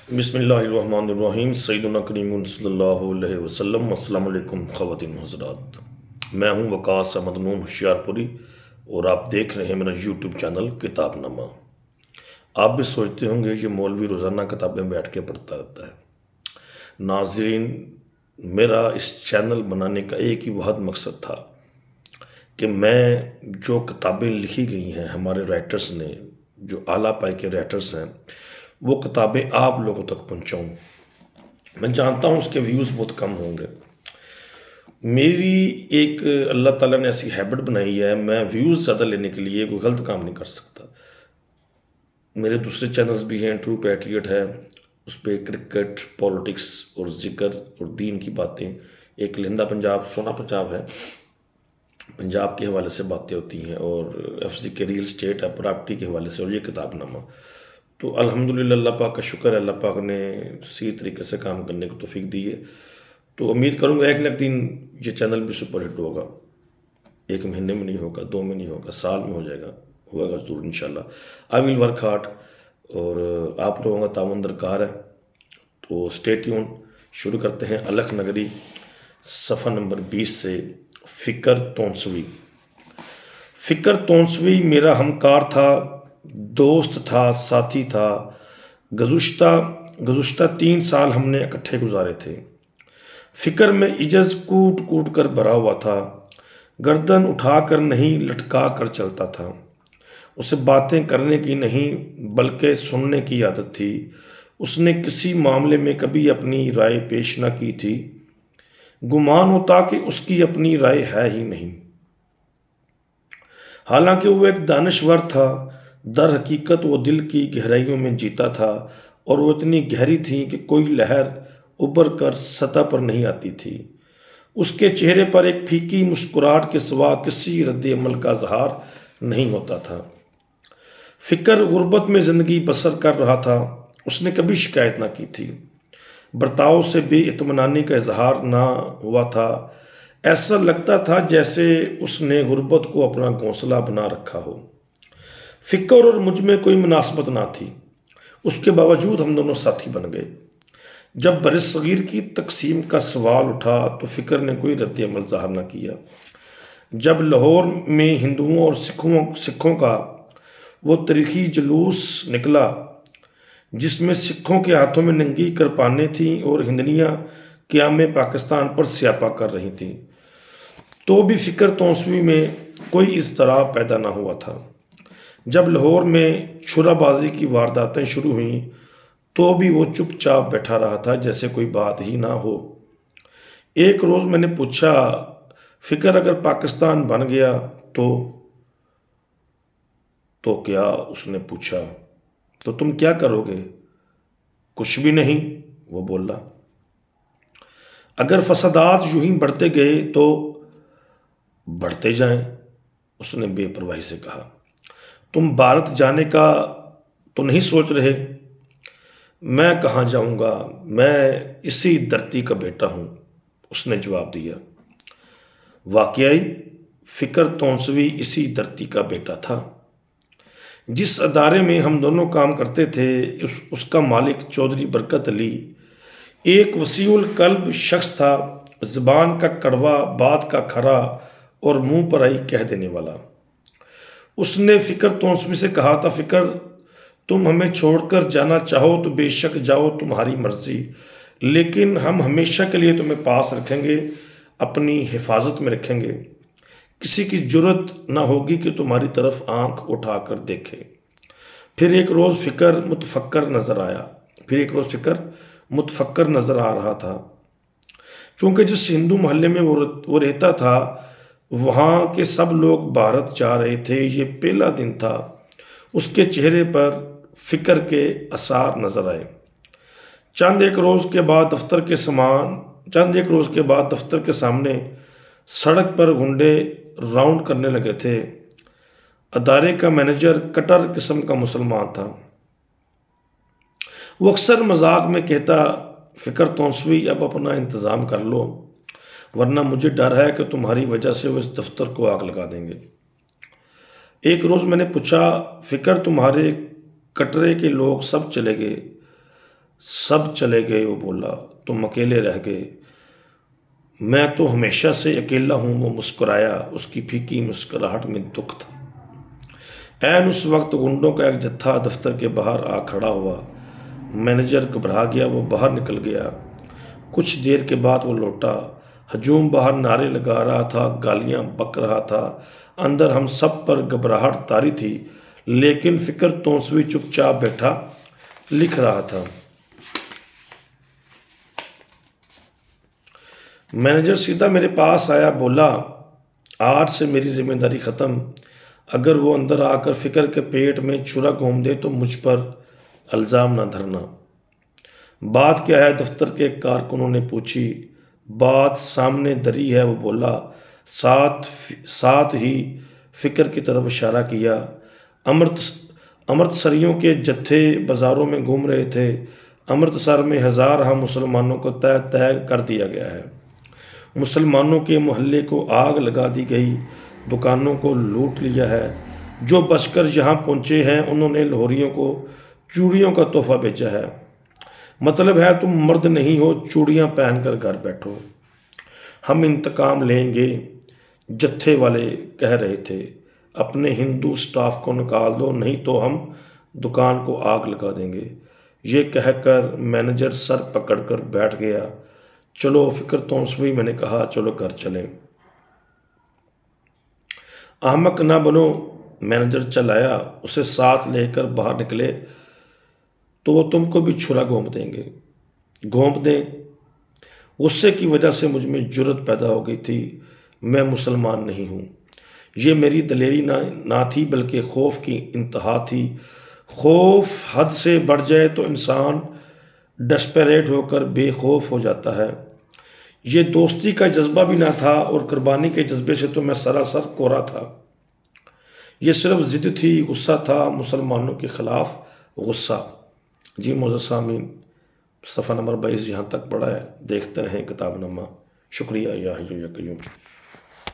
بسم اللہ الرحمن الرحیم سیدنا کریم صلی اللہ علیہ وسلم۔ السلام علیکم خواتین و حضرات، میں ہوں وقاص احمد نون ہوشیار پوری اور آپ دیکھ رہے ہیں میرا یوٹیوب چینل کتاب نامہ۔ آپ بھی سوچتے ہوں گے یہ مولوی روزانہ کتابیں بیٹھ کے پڑھتا رہتا ہے۔ ناظرین، میرا اس چینل بنانے کا ایک ہی واحد مقصد تھا کہ میں جو کتابیں لکھی گئی ہیں ہمارے رائٹرز نے، جو اعلیٰ پائے کے رائٹرز ہیں، وہ کتابیں آپ لوگوں تک پہنچاؤں۔ میں جانتا ہوں اس کے ویوز بہت کم ہوں گے۔ میری ایک اللہ تعالیٰ نے ایسی ہیبٹ بنائی ہے، میں ویوز زیادہ لینے کے لیے کوئی غلط کام نہیں کر سکتا۔ میرے دوسرے چینلز بھی ہیں، ٹرو پیٹریٹ ہے، اس پہ کرکٹ، پولیٹکس اور ذکر اور دین کی باتیں، ایک لہندہ پنجاب سونا پنجاب ہے، پنجاب کے حوالے سے باتیں ہوتی ہیں، اور ایف سی کے ریل اسٹیٹ ہے پراپرٹی کے حوالے سے، اور یہ کتاب نامہ۔ تو الحمدللہ اللہ پاک کا شکر ہے، اللہ پاک نے صحیح طریقے سے کام کرنے کو توفیق دی ہے۔ تو امید کروں گا 1 لاکھ دن یہ چینل بھی سپر ہٹ ہوگا۔ 1 مہینے میں نہیں ہوگا، 2 میں نہیں ہوگا، سال میں ہو جائے گا، ہوگا ضرور انشاءاللہ۔ آئی ول ورک ہارڈ، اور آپ لوگوں کا تعاون درکار ہے، تو اسٹے ٹیون۔ شروع کرتے ہیں الکھ نگری صفحہ نمبر 20 سے۔ فکر تونسوی۔ فکر تونسوی میرا ہمکار تھا، دوست تھا، ساتھی تھا۔ گزشتہ 3 سال ہم نے اکٹھے گزارے تھے۔ فکر میں عجز کوٹ کوٹ کر بھرا ہوا تھا، گردن اٹھا کر نہیں لٹکا کر چلتا تھا۔ اسے باتیں کرنے کی نہیں بلکہ سننے کی عادت تھی۔ اس نے کسی معاملے میں کبھی اپنی رائے پیش نہ کی تھی، گمان ہوتا کہ اس کی اپنی رائے ہے ہی نہیں۔ حالانکہ وہ ایک دانشور تھا، در حقیقت وہ دل کی گہرائیوں میں جیتا تھا، اور وہ اتنی گہری تھی کہ کوئی لہر ابھر کر سطح پر نہیں آتی تھی۔ اس کے چہرے پر ایک پھیکی مسکراہٹ کے سوا کسی رد عمل کا اظہار نہیں ہوتا تھا۔ فکر غربت میں زندگی بسر کر رہا تھا۔ اس نے کبھی شکایت نہ کی تھی، برتاؤ سے بے اطمینانی کا اظہار نہ ہوا تھا۔ ایسا لگتا تھا جیسے اس نے غربت کو اپنا گھونسلہ بنا رکھا ہو۔ فکر اور مجھ میں کوئی مناسبت نہ تھی، اس کے باوجود ہم دونوں ساتھی بن گئے۔ جب برصغیر کی تقسیم کا سوال اٹھا تو فکر نے کوئی رد عمل ظاہر نہ کیا۔ جب لاہور میں ہندوؤں اور سکھوں کا وہ تاریخی جلوس نکلا جس میں سکھوں کے ہاتھوں میں ننگی کرپانیں تھیں اور ہندنیاں قیام پاکستان پر سیاپا کر رہی تھیں، تو بھی فکر تونسوی میں کوئی اضطراب پیدا نہ ہوا تھا۔ جب لاہور میں چھرا بازی کی وارداتیں شروع ہوئیں تو بھی وہ چپ چاپ بیٹھا رہا تھا جیسے کوئی بات ہی نہ ہو۔ ایک روز میں نے پوچھا، فکر اگر پاکستان بن گیا تو کیا؟ اس نے پوچھا، تو تم کیا کرو گے؟ کچھ بھی نہیں، وہ بولا۔ اگر فسادات یوں ہی بڑھتے گئے تو بڑھتے جائیں، اس نے بے پرواہی سے کہا۔ تم بھارت جانے کا تو نہیں سوچ رہے؟ میں کہاں جاؤں گا، میں اسی دھرتی کا بیٹا ہوں، اس نے جواب دیا۔ واقعی فکر تونسوی اسی دھرتی کا بیٹا تھا۔ جس ادارے میں ہم دونوں کام کرتے تھے اس کا مالک چودھری برکت علی ایک وسیع القلب شخص تھا، زبان کا کڑوا، بات کا کھرا اور منہ پر آئی کہہ دینے والا۔ اس نے فکر تونسوی سے کہا تھا، فکر تم ہمیں چھوڑ کر جانا چاہو تو بے شک جاؤ، تمہاری مرضی، لیکن ہم ہمیشہ کے لیے تمہیں پاس رکھیں گے، اپنی حفاظت میں رکھیں گے۔ کسی کی جرت نہ ہوگی کہ تمہاری طرف آنکھ اٹھا کر دیکھے۔ پھر ایک روز فکر متفکر نظر آ رہا تھا۔ چونکہ جس ہندو محلے میں وہ رہتا تھا وہاں کے سب لوگ بھارت جا رہے تھے۔ یہ پہلا دن تھا۔ اس کے چہرے پر فکر کے آثار نظر آئے۔ چند ایک روز کے بعد دفتر کے سامنے سڑک پر گنڈے راؤنڈ کرنے لگے تھے۔ ادارے کا مینیجر کٹر قسم کا مسلمان تھا۔ وہ اکثر مذاق میں کہتا، فکر تونسوی اب اپنا انتظام کر لو، ورنہ مجھے ڈر ہے کہ تمہاری وجہ سے وہ اس دفتر کو آگ لگا دیں گے۔ ایک روز میں نے پوچھا، فکر تمہارے کٹرے کے لوگ سب چلے گئے، سب چلے گئے، وہ بولا تم اکیلے رہ گئے۔ میں تو ہمیشہ سے اکیلا ہوں، وہ مسکرایا، اس کی پھیکی مسکراہٹ میں دکھ تھا۔ عین اس وقت گنڈوں کا ایک جتھا دفتر کے باہر آ کھڑا ہوا۔ مینیجر گھبرا گیا، وہ باہر نکل گیا۔ کچھ دیر کے بعد وہ لوٹا۔ ہجوم باہر نعرے لگا رہا تھا، گالیاں بک رہا تھا، اندر ہم سب پر گھبراہٹ طاری تھی، لیکن فکر توسوی چپ چاپ بیٹھا لکھ رہا تھا۔ مینیجر سیدھا میرے پاس آیا، بولا آج سے میری ذمہ داری ختم، اگر وہ اندر آ کر فکر کے پیٹ میں چھرا گھوم دے تو مجھ پر الزام نہ دھرنا۔ بات کیا ہے؟ دفتر کے کارکنوں نے پوچھی۔ بات سامنے دری ہے، وہ بولا، ساتھ ہی فکر کی طرف اشارہ کیا۔ امرتسریوں کے جتھے بازاروں میں گھوم رہے تھے۔ امرتسر میں ہزارہ مسلمانوں کو تہ کر دیا گیا ہے۔ مسلمانوں کے محلے کو آگ لگا دی گئی، دکانوں کو لوٹ لیا ہے۔ جو بچ کر یہاں پہنچے ہیں انہوں نے لاہوریوں کو چوڑیوں کا تحفہ بھیجا ہے۔ مطلب ہے تم مرد نہیں ہو، چوڑیاں پہن کر گھر بیٹھو، ہم انتقام لیں گے۔ جتھے والے کہہ رہے تھے اپنے ہندو سٹاف کو نکال دو، نہیں تو ہم دکان کو آگ لگا دیں گے۔ یہ کہہ کر مینیجر سر پکڑ کر بیٹھ گیا۔ چلو فکر توسوی، میں نے کہا، چلو گھر چلیں۔ احمق نہ بنو، مینیجر چل آیا۔ اسے ساتھ لے کر باہر نکلے تو وہ تم کو بھی چھرا گھونپ دیں۔ غصے کی وجہ سے مجھ میں جرأت پیدا ہو گئی تھی۔ میں مسلمان نہیں ہوں، یہ میری دلیری نہ تھی بلکہ خوف کی انتہا تھی۔ خوف حد سے بڑھ جائے تو انسان ڈسپریٹ ہو کر بے خوف ہو جاتا ہے۔ یہ دوستی کا جذبہ بھی نہ تھا اور قربانی کے جذبے سے تو میں سراسر کوڑا تھا۔ یہ صرف ضد تھی، غصہ تھا، مسلمانوں کے خلاف غصہ۔ جی معزز سامعین، صفحہ نمبر 22 یہاں تک پڑھا ہے، دیکھتے رہیں کتاب نامہ۔ شکریہ یا حی یا قیوم۔